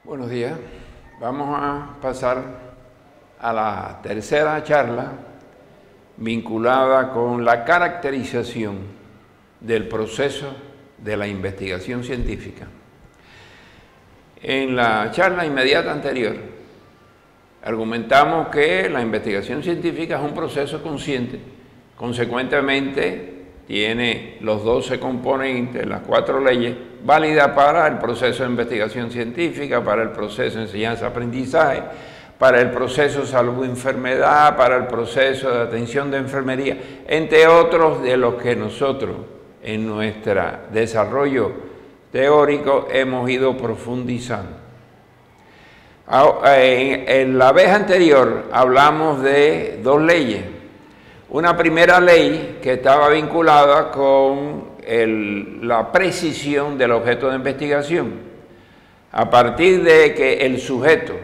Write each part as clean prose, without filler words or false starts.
Buenos días. Vamos a pasar a la tercera charla vinculada con la caracterización del proceso de la investigación científica. En la charla inmediata anterior argumentamos que la investigación científica es un proceso consciente, consecuentemente tiene los 12 componentes, las 4 leyes válidas para el proceso de investigación científica, para el proceso de enseñanza-aprendizaje, para el proceso de salud-enfermedad, para el proceso de atención de enfermería, entre otros de los que nosotros en nuestro desarrollo teórico hemos ido profundizando. En la vez anterior hablamos de 2 leyes. Una primera ley que estaba vinculada con la precisión del objeto de investigación. A partir de que el sujeto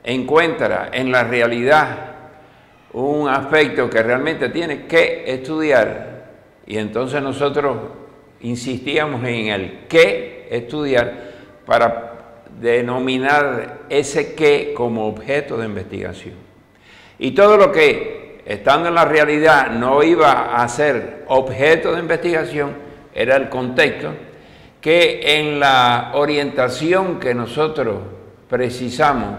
encuentra en la realidad un aspecto que realmente tiene que estudiar, y entonces nosotros insistíamos en el qué estudiar para denominar ese qué como objeto de investigación. Y todo lo que estando en la realidad no iba a ser objeto de investigación, era el contexto, que en la orientación que nosotros precisamos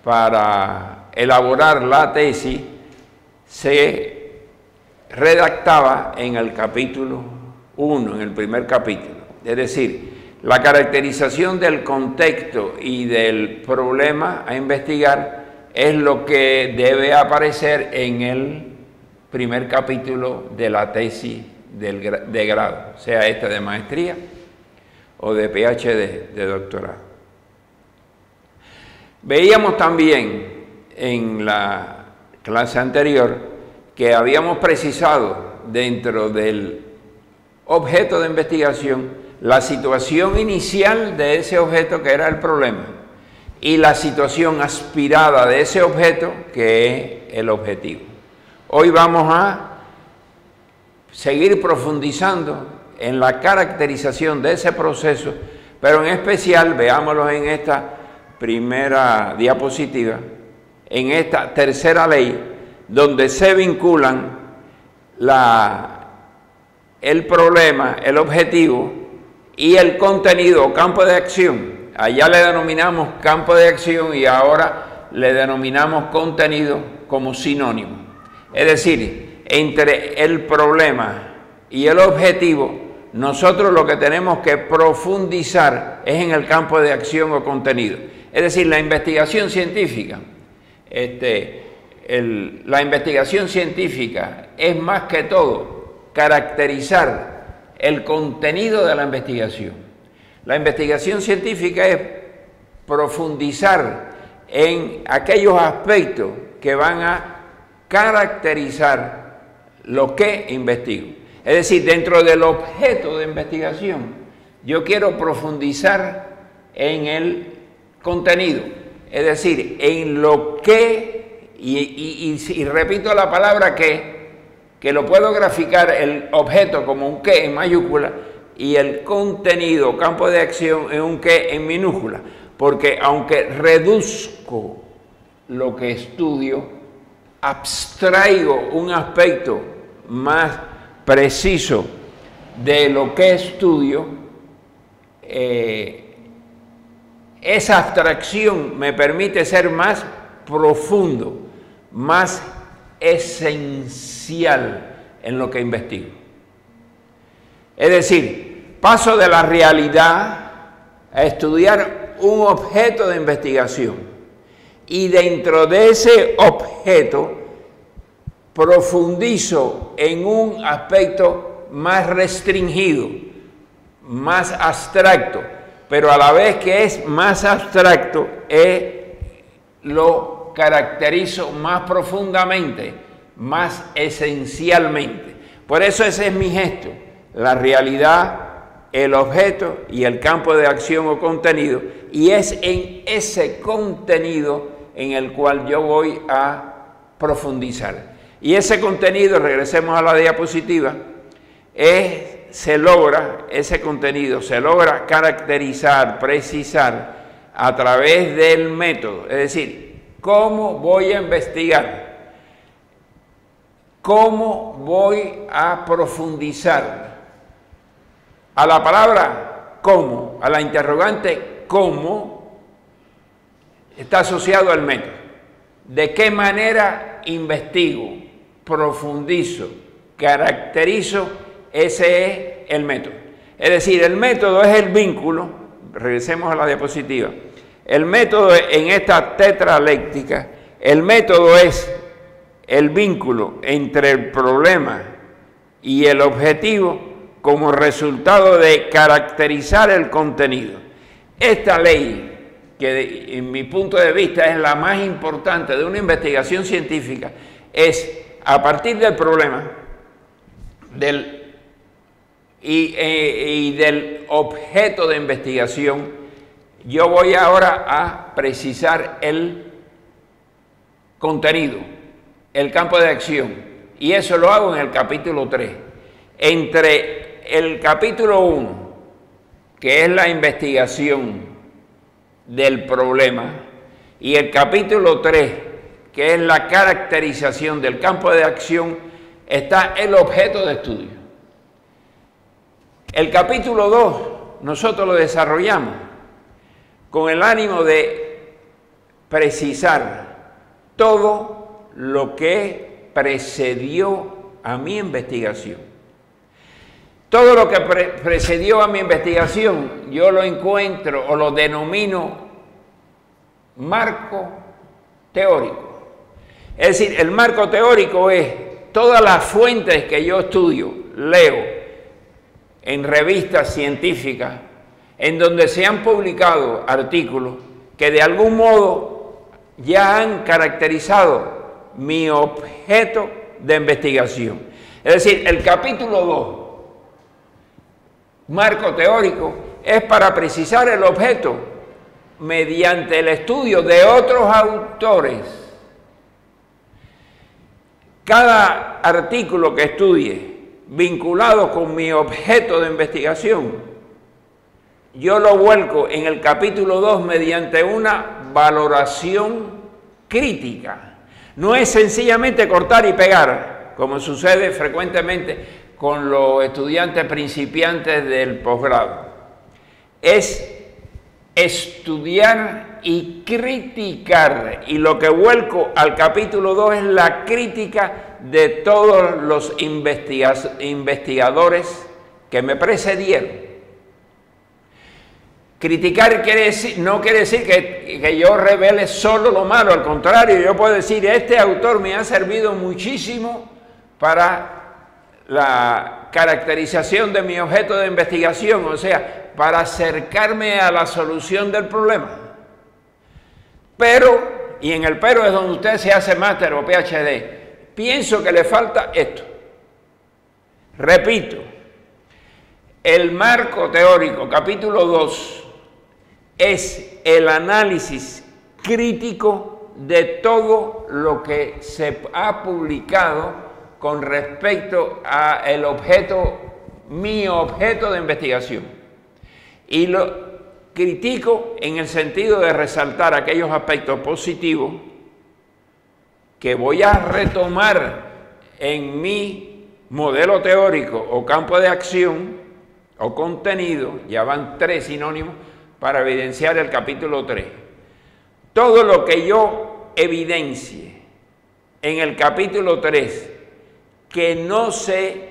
para elaborar la tesis, se redactaba en el capítulo 1, en el primer capítulo. Es decir, la caracterización del contexto y del problema a investigar es lo que debe aparecer en el primer capítulo de la tesis de grado, sea esta de maestría o de PhD, de doctorado. Veíamos también en la clase anterior que habíamos precisado dentro del objeto de investigación la situación inicial de ese objeto, que era el problema, y la situación aspirada de ese objeto, que es el objetivo. Hoy vamos a seguir profundizando en la caracterización de ese proceso, pero en especial, veámoslo en esta primera diapositiva, en esta tercera ley, donde se vinculan el problema, el objetivo y el contenido o campo de acción. Allá le denominamos campo de acción y ahora le denominamos contenido como sinónimo. Es decir, entre el problema y el objetivo, nosotros lo que tenemos que profundizar es en el campo de acción o contenido. Es decir, la investigación científica, la investigación científica es más que todo caracterizar el contenido de la investigación. La investigación científica es profundizar en aquellos aspectos que van a caracterizar lo que investigo. Es decir, dentro del objeto de investigación, yo quiero profundizar en el contenido, es decir, en lo que, y repito la palabra que lo puedo graficar el objeto como un que en mayúscula, y el contenido, campo de acción, en un que en minúscula, porque aunque reduzco lo que estudio, abstraigo un aspecto más preciso de lo que estudio, esa abstracción me permite ser más profundo, más esencial en lo que investigo. Es decir, paso de la realidad a estudiar un objeto de investigación y dentro de ese objeto profundizo en un aspecto más restringido, más abstracto, pero a la vez que es más abstracto, lo caracterizo más profundamente, más esencialmente. Por eso ese es mi gesto. La realidad, el objeto y el campo de acción o contenido, y es en ese contenido en el cual yo voy a profundizar. Y ese contenido, regresemos a la diapositiva, ese contenido se logra caracterizar, precisar a través del método. Es decir, ¿cómo voy a investigar? ¿Cómo voy a profundizar? A la palabra cómo, a la interrogante cómo, está asociado al método. ¿De qué manera investigo, profundizo, caracterizo? Ese es el método. Es decir, el método es el vínculo, regresemos a la diapositiva, el método en esta tetraléctica, el método es el vínculo entre el problema y el objetivo como resultado de caracterizar el contenido. Esta ley, que en mi punto de vista es la más importante de una investigación científica, es a partir del problema y del objeto de investigación, yo voy ahora a precisar el contenido, el campo de acción, y eso lo hago en el capítulo 3. Entre el capítulo 1, que es la investigación del problema, y el capítulo 3, que es la caracterización del campo de acción, está el objeto de estudio. El capítulo 2 nosotros lo desarrollamos con el ánimo de precisar todo lo que precedió a mi investigación. Todo lo que precedió a mi investigación yo lo encuentro o lo denomino marco teórico. Es decir, el marco teórico es todas las fuentes que yo estudio, leo en revistas científicas, en donde se han publicado artículos que de algún modo ya han caracterizado mi objeto de investigación. Es decir, el capítulo 2, marco teórico, es para precisar el objeto mediante el estudio de otros autores. Cada artículo que estudie vinculado con mi objeto de investigación, yo lo vuelco en el capítulo 2 mediante una valoración crítica. No es sencillamente cortar y pegar, como sucede frecuentemente con los estudiantes principiantes del posgrado. Es estudiar y criticar, y lo que vuelco al capítulo 2 es la crítica de todos los investigadores que me precedieron. Criticar no quiere decir que yo revele solo lo malo, al contrario, yo puedo decir, este autor me ha servido muchísimo para la caracterización de mi objeto de investigación, o sea, para acercarme a la solución del problema. Pero, y en el pero es donde usted se hace máster o PhD, pienso que le falta esto. Repito, el marco teórico, capítulo 2, es el análisis crítico de todo lo que se ha publicado con respecto a el objeto, mi objeto de investigación. Y lo critico en el sentido de resaltar aquellos aspectos positivos que voy a retomar en mi modelo teórico o campo de acción o contenido, ya van 3 sinónimos para evidenciar el capítulo 3. Todo lo que yo evidencie en el capítulo 3 que no se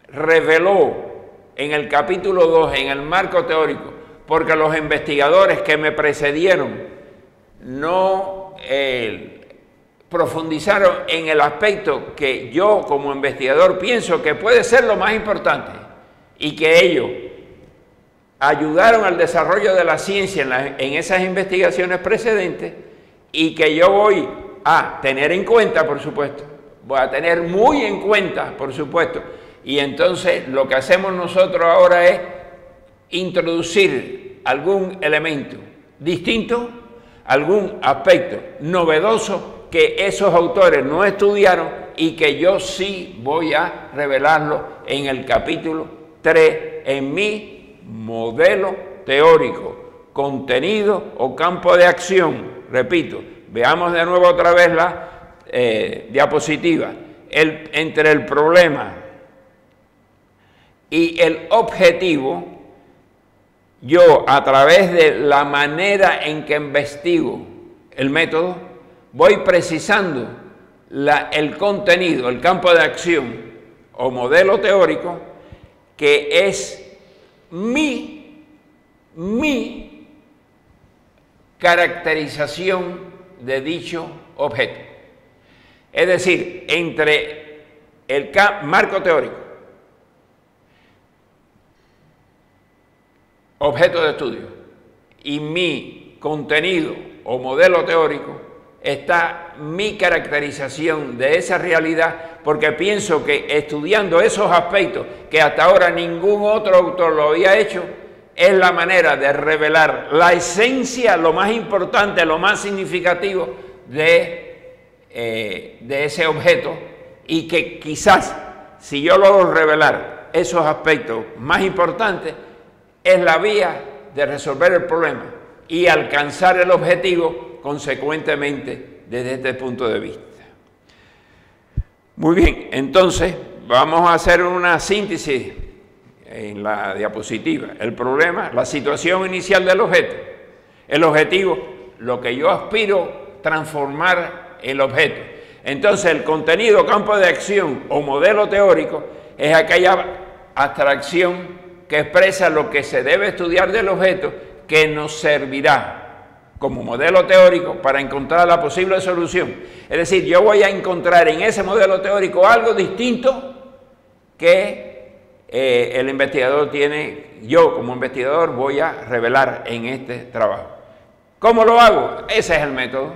reveló en el capítulo 2, en el marco teórico, porque los investigadores que me precedieron no profundizaron en el aspecto que yo como investigador pienso que puede ser lo más importante, y que ellos ayudaron al desarrollo de la ciencia en esas investigaciones precedentes, y que yo voy a tener en cuenta, por supuesto, voy a tener muy en cuenta, por supuesto. Y entonces lo que hacemos nosotros ahora es introducir algún elemento distinto, algún aspecto novedoso que esos autores no estudiaron y que yo sí voy a revelarlo en el capítulo 3, en mi modelo teórico, contenido o campo de acción. Repito, veamos de nuevo otra vez la diapositiva. Entre el problema y el objetivo, yo a través de la manera en que investigo el método, voy precisando el contenido, el campo de acción o modelo teórico, que es mi caracterización de dicho objeto. Es decir, entre el marco teórico, objeto de estudio, y mi contenido o modelo teórico, está mi caracterización de esa realidad, porque pienso que estudiando esos aspectos que hasta ahora ningún otro autor lo había hecho, es la manera de revelar la esencia, lo más importante, lo más significativo de ese objeto, y que quizás si yo logro revelar esos aspectos más importantes, es la vía de resolver el problema y alcanzar el objetivo consecuentemente desde este punto de vista. Muy bien, entonces vamos a hacer una síntesis en la diapositiva. El problema, la situación inicial del objeto, el objetivo, lo que yo aspiro transformar el objeto. Entonces el contenido, campo de acción o modelo teórico es aquella abstracción que expresa lo que se debe estudiar del objeto, que nos servirá como modelo teórico para encontrar la posible solución. Es decir, yo voy a encontrar en ese modelo teórico algo distinto que el investigador tiene, yo como investigador voy a revelar en este trabajo. ¿Cómo lo hago? Ese es el método.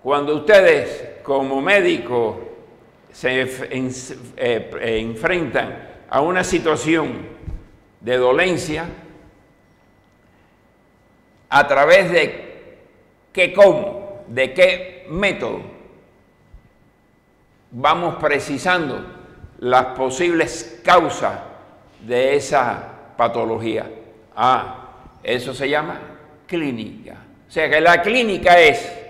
Cuando ustedes como médicos se enfrentan a una situación de dolencia, a través de cómo, de qué método, vamos precisando las posibles causas de esa patología. Eso se llama clínica. O sea que la clínica es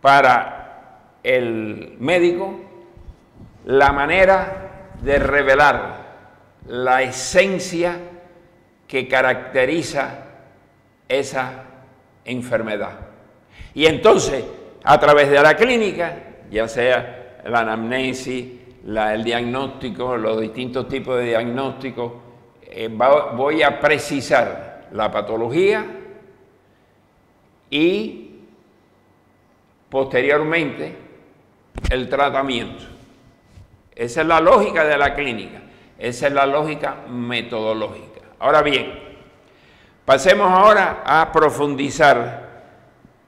para el médico la manera de revelar la esencia que caracteriza esa enfermedad. Y entonces, a través de la clínica, ya sea la anamnesis, el diagnóstico, los distintos tipos de diagnósticos, voy a precisar la patología y posteriormente el tratamiento. Esa es la lógica de la clínica, esa es la lógica metodológica. Ahora bien, pasemos ahora a profundizar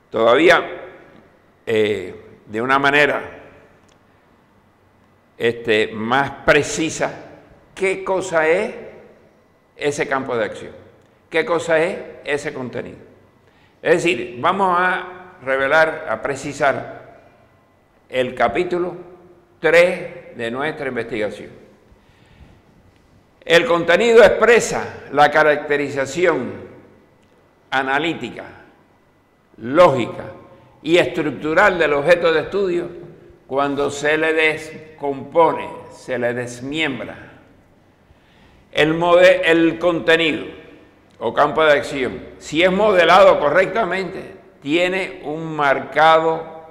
todavía de una manera más precisa qué cosa es ese campo de acción, qué cosa es ese contenido. Es decir, vamos a revelar, a precisar el capítulo 3 de nuestra investigación. El contenido expresa la caracterización analítica, lógica y estructural del objeto de estudio cuando se le descompone, se le desmiembra. El contenido o campo de acción, si es modelado correctamente, tiene un marcado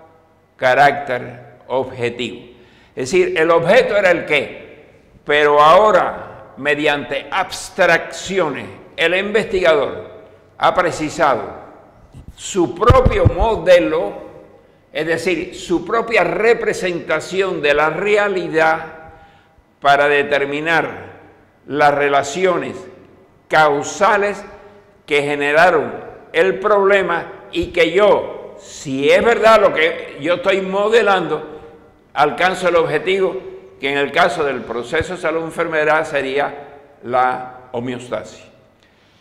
carácter objetivo. Es decir, el objeto era el qué, pero ahora, mediante abstracciones, el investigador ha precisado su propio modelo, es decir, su propia representación de la realidad para determinar las relaciones causales que generaron el problema y que yo, si es verdad lo que yo estoy modelando, alcanzo el objetivo que en el caso del proceso de salud-enfermedad sería la homeostasis.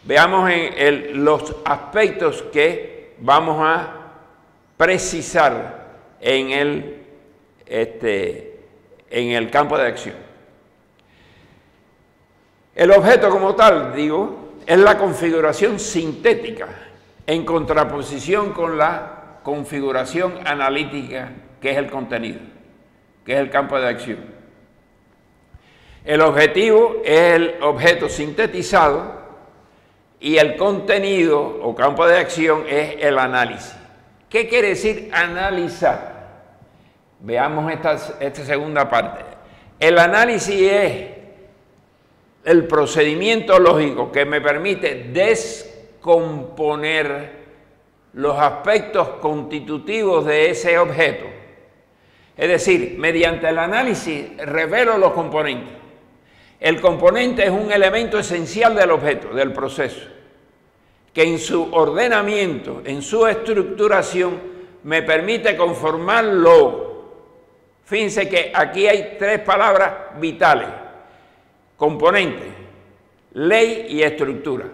Veamos los aspectos que vamos a precisar en el campo de acción. El objeto como tal, digo, es la configuración sintética en contraposición con la configuración analítica, que es el contenido, que es el campo de acción. El objetivo es el objeto sintetizado y el contenido o campo de acción es el análisis. ¿Qué quiere decir analizar? Veamos esta segunda parte. El análisis es el procedimiento lógico que me permite descomponer los aspectos constitutivos de ese objeto. Es decir, mediante el análisis revelo los componentes. El componente es un elemento esencial del objeto, del proceso, que en su ordenamiento, en su estructuración, me permite conformarlo. Fíjense que aquí hay tres palabras vitales: componente, ley y estructura.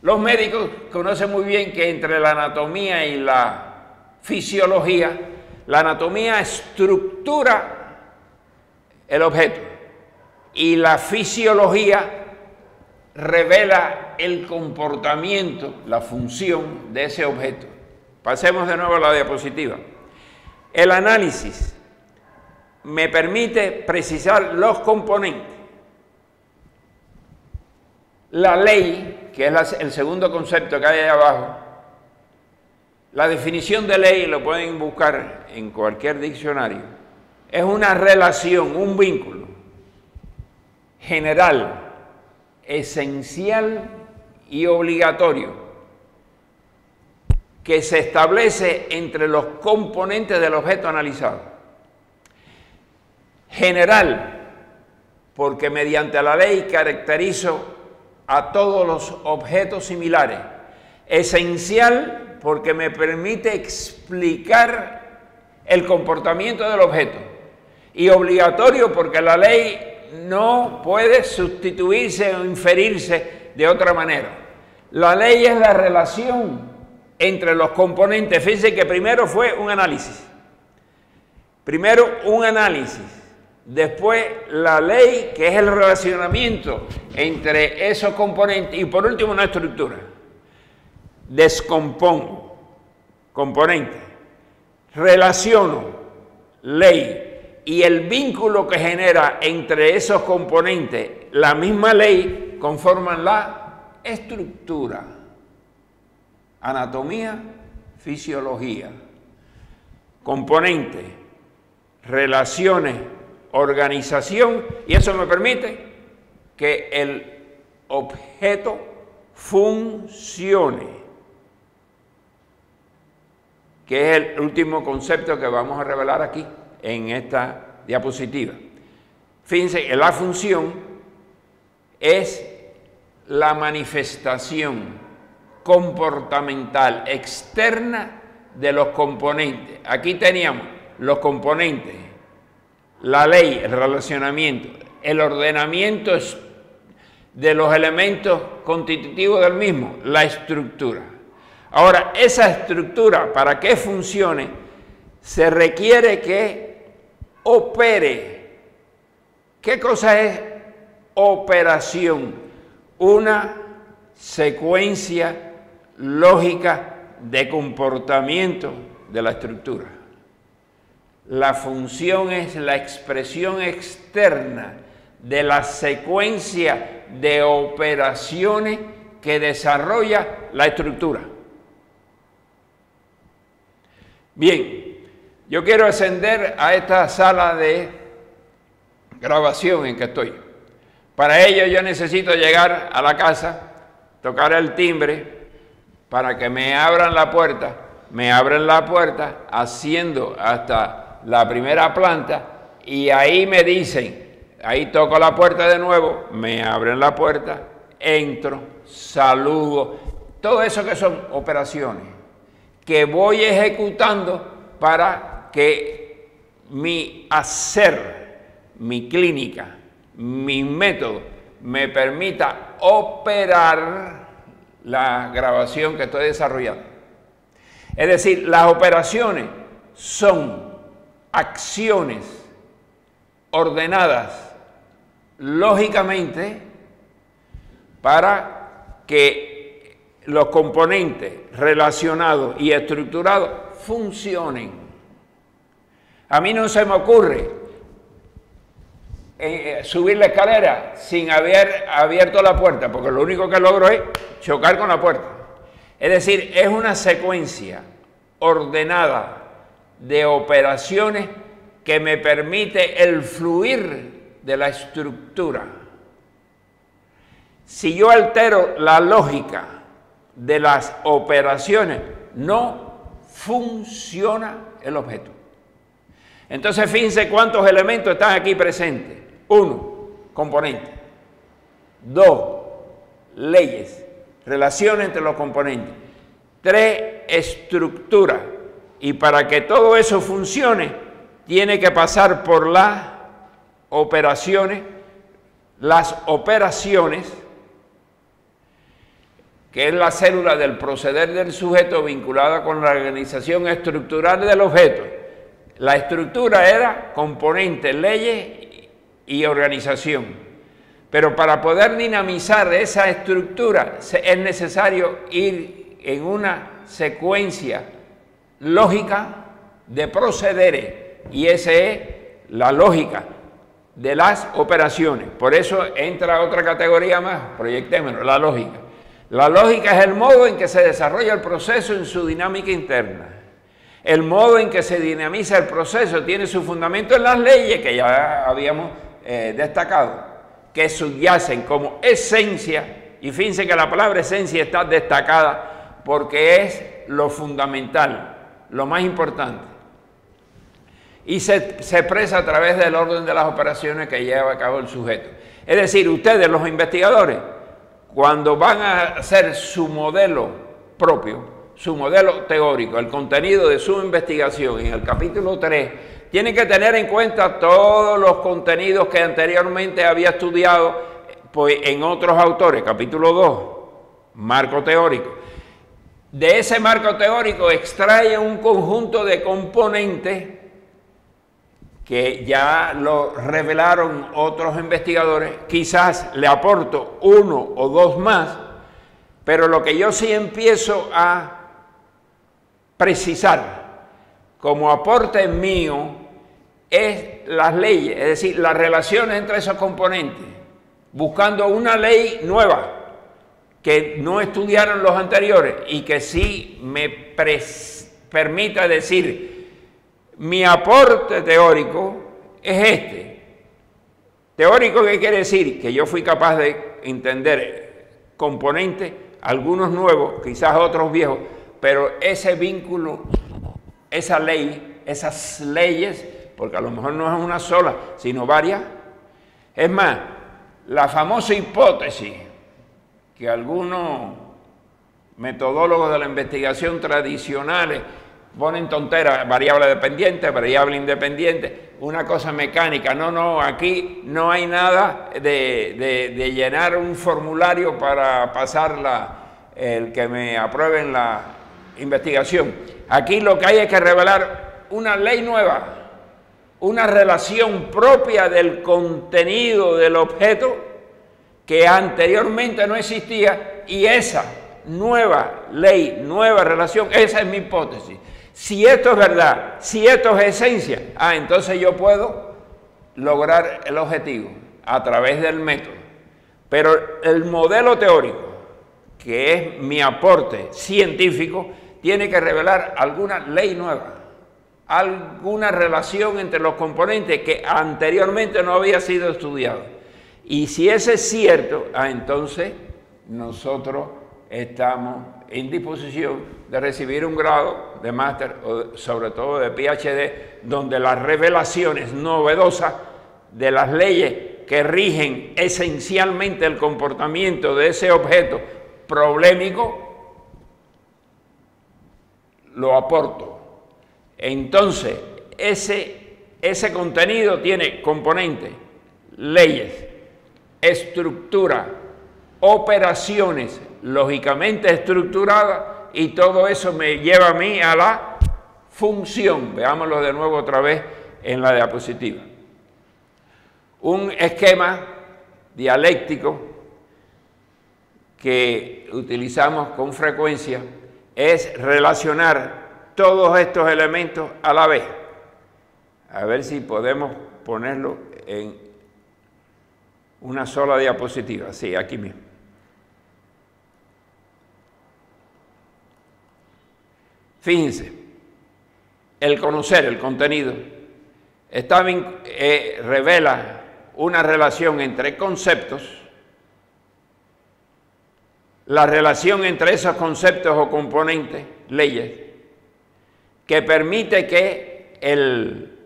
Los médicos conocen muy bien que entre la anatomía y la fisiología, la anatomía estructura el objeto y la fisiología revela el comportamiento, la función de ese objeto. Pasemos de nuevo a la diapositiva. El análisis me permite precisar los componentes. La ley, que es el segundo concepto que hay ahí abajo, la definición de ley, lo pueden buscar en cualquier diccionario, es una relación, un vínculo general, esencial y obligatorio que se establece entre los componentes del objeto analizado. General, porque mediante la ley caracterizo a todos los objetos similares. Esencial, porque me permite explicar el comportamiento del objeto. Y obligatorio, porque la ley no puede sustituirse o inferirse de otra manera. La ley es la relación entre los componentes. Fíjense que primero fue un análisis. Primero un análisis. Después la ley, que es el relacionamiento entre esos componentes. Y por último una estructura. Descompongo componente. Relaciono ley. Y el vínculo que genera entre esos componentes, la misma ley, conforman la estructura. Anatomía, fisiología. Componente, relaciones, organización, y eso me permite que el objeto funcione, que es el último concepto que vamos a revelar aquí en esta diapositiva. Fíjense que la función es la manifestación comportamental externa de los componentes. Aquí teníamos los componentes, la ley, el relacionamiento, el ordenamiento de los elementos constitutivos del mismo, la estructura. Ahora, esa estructura, para que funcione, se requiere que opere. ¿Qué cosa es operación? Una secuencia lógica de comportamiento de la estructura. La función es la expresión externa de la secuencia de operaciones que desarrolla la estructura. Bien, yo quiero ascender a esta sala de grabación en que estoy. Para ello yo necesito llegar a la casa, tocar el timbre para que me abran la puerta. Me abren la puerta asciendo hasta la primera planta y ahí me dicen, ahí toco la puerta de nuevo, me abren la puerta, entro, saludo, todo eso que son operaciones que voy ejecutando para que mi hacer, mi clínica, mi método me permita operar la grabación que estoy desarrollando. Es decir, las operaciones son acciones ordenadas lógicamente para que los componentes relacionados y estructurados funcionen. A mí no se me ocurre subir la escalera sin haber abierto la puerta, porque lo único que logro es chocar con la puerta. Es decir, es una secuencia ordenada de operaciones que me permite el fluir de la estructura. Si yo altero la lógica de las operaciones, no funciona el objeto. Entonces, fíjense cuántos elementos están aquí presentes. 1, componentes. 2, leyes, relaciones entre los componentes. 3, estructura. Y para que todo eso funcione, tiene que pasar por las operaciones, que es la célula del proceder del sujeto vinculada con la organización estructural del objeto. La estructura era componente, leyes y organización. Pero para poder dinamizar esa estructura es necesario ir en una secuencia lógica de procederes, y esa es la lógica de las operaciones. Por eso entra otra categoría más, proyectémonos, la lógica. La lógica es el modo en que se desarrolla el proceso en su dinámica interna. El modo en que se dinamiza el proceso tiene su fundamento en las leyes que ya habíamos destacado, que subyacen como esencia, y fíjense que la palabra esencia está destacada porque es lo fundamental, lo más importante, y se expresa a través del orden de las operaciones que lleva a cabo el sujeto. Es decir, ustedes, los investigadores, cuando van a hacer su modelo propio, su modelo teórico, el contenido de su investigación en el capítulo 3, tienen que tener en cuenta todos los contenidos que anteriormente había estudiado pues, en otros autores. Capítulo 2, marco teórico. De ese marco teórico extrae un conjunto de componentes que ya lo revelaron otros investigadores. Quizás le aporto 1 o 2 más, pero lo que yo sí empiezo a precisar como aporte mío es las leyes, es decir, las relaciones entre esos componentes, buscando una ley nueva que no estudiaron los anteriores y que sí me permita decir, mi aporte teórico es este. ¿Teórico qué quiere decir? Que yo fui capaz de entender componentes, algunos nuevos, quizás otros viejos, pero ese vínculo, esa ley, esas leyes, porque a lo mejor no es una sola, sino varias. Es más, la famosa hipótesis que algunos metodólogos de la investigación tradicionales ponen tonteras, variable dependiente, variable independiente, una cosa mecánica. No, aquí no hay nada de llenar un formulario para pasar el que me aprueben la investigación. Aquí lo que hay es que revelar una ley nueva, una relación propia del contenido del objeto que anteriormente no existía, y esa nueva ley, nueva relación, esa es mi hipótesis. Si esto es verdad, si esto es esencia, entonces yo puedo lograr el objetivo a través del método. Pero el modelo teórico, que es mi aporte científico, tiene que revelar alguna ley nueva, alguna relación entre los componentes que anteriormente no había sido estudiado. Y si eso es cierto, entonces nosotros estamos en disposición de recibir un grado de máster o sobre todo de PhD, donde las revelaciones novedosas de las leyes que rigen esencialmente el comportamiento de ese objeto problemático lo aporto. Entonces, ese contenido tiene componentes, leyes, estructura, operaciones lógicamente estructuradas, y todo eso me lleva a mí a la función. Veámoslo de nuevo otra vez en la diapositiva. Un esquema dialéctico que utilizamos con frecuencia es relacionar todos estos elementos a la vez. A ver si podemos ponerlo en una sola diapositiva. Sí, aquí mismo. Fíjense, el conocer el contenido revela una relación entre conceptos, la relación entre esos conceptos o componentes, leyes, que permite que el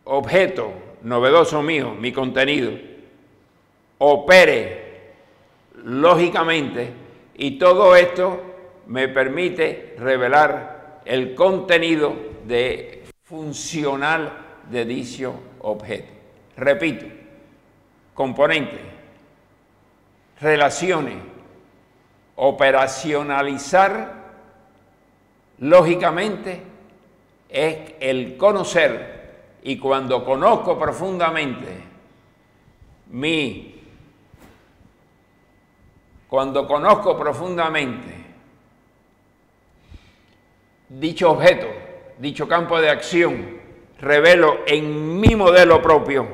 objeto novedoso mío, mi contenido, opere lógicamente, y todo esto me permite revelar el contenido funcional de dicho objeto. Repito, componentes, relaciones, operacionalizar lógicamente es el conocer, y cuando conozco profundamente dicho objeto, dicho campo de acción, revelo en mi modelo propio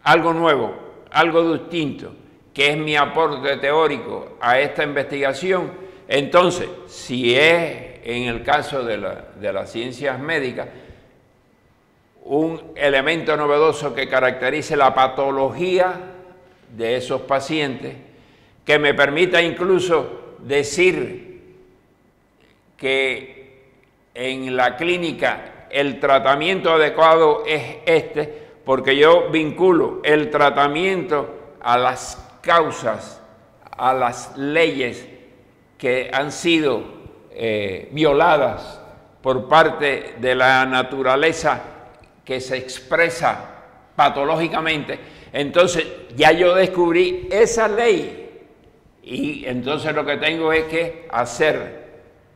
algo nuevo, algo distinto, que es mi aporte teórico a esta investigación. Entonces, si es en el caso de las ciencias médicas, un elemento novedoso que caracterice la patología de esos pacientes, que me permita incluso decir que en la clínica el tratamiento adecuado es este, porque yo vinculo el tratamiento a las causas, a las leyes que han sido violadas por parte de la naturaleza que se expresa patológicamente. Entonces ya yo descubrí esa ley, y entonces lo que tengo es que hacer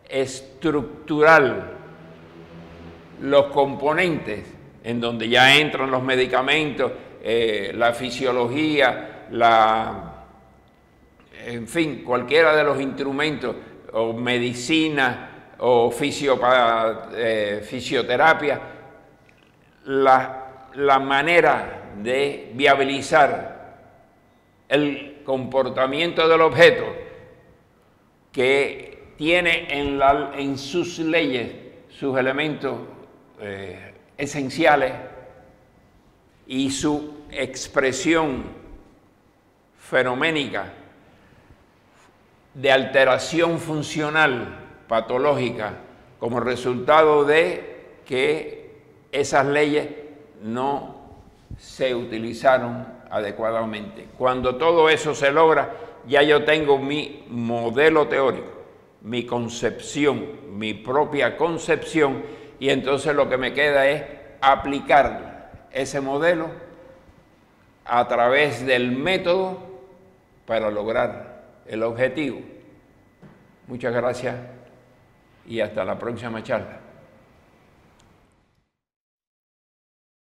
estructural los componentes en donde ya entran los medicamentos, la fisiología, en fin, cualquiera de los instrumentos, o medicina, o fisioterapia, la manera de viabilizar el comportamiento del objeto, que tiene en sus leyes sus elementos esenciales y su expresión fenoménica de alteración funcional patológica como resultado de que esas leyes no se utilizaron adecuadamente. Cuando todo eso se logra, ya yo tengo mi modelo teórico, mi concepción, mi propia concepción, y entonces lo que me queda es aplicar ese modelo a través del método para lograr el objetivo. Muchas gracias y hasta la próxima charla.